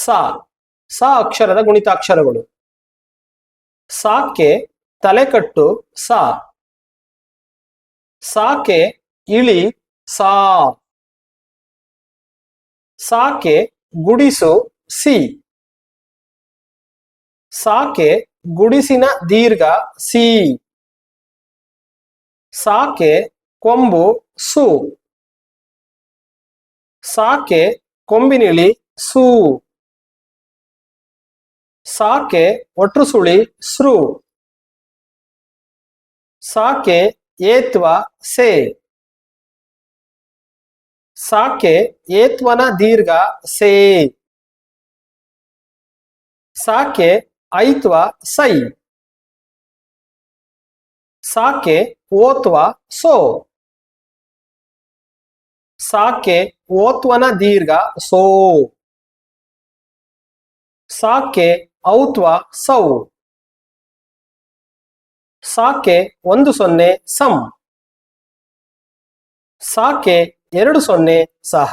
ಸ ಸ ಅಕ್ಷರದ ಗುಣಿತಾಕ್ಷರಗಳು. ಸಾಕ್ಕೆ ತಲೆಕಟ್ಟು ಸ. ಸಾಕೆ ಇಳಿ ಸಾ. ಸಾಕೆ ಗುಡಿಸು ಸಿ. ಸಾಕೆ ಗುಡಿಸಿನ ದೀರ್ಘ ಸಿ. ಸಾಕೆ ಕೊಂಬು ಸು. ಸಾಕೆ ಕೊಂಬಿನಿಳಿ ಸು. ಸಾಕೆ ಒಟ್ರುಸುಳಿ ಸೃ. ಸಾಕೆ ಏತ್ವ ಸೆ. ಸಾಕೆ ಏತ್ವನ ದೀರ್ಘ ಸೇ. ಸಾಕೆ ಐತ್ವ ಸೈ. ಸಾಕೆ ಓತ್ವ ಸೋ. ಸಾಕೆ ಓತ್ವನ ದೀರ್ಘ ಸೋ. ಸಾಕೆ ಔತ್ವ ಸೌ. ಸಾಕೆ 10 ಸಂ. ಸಾಕೆ 20 ಸಹ.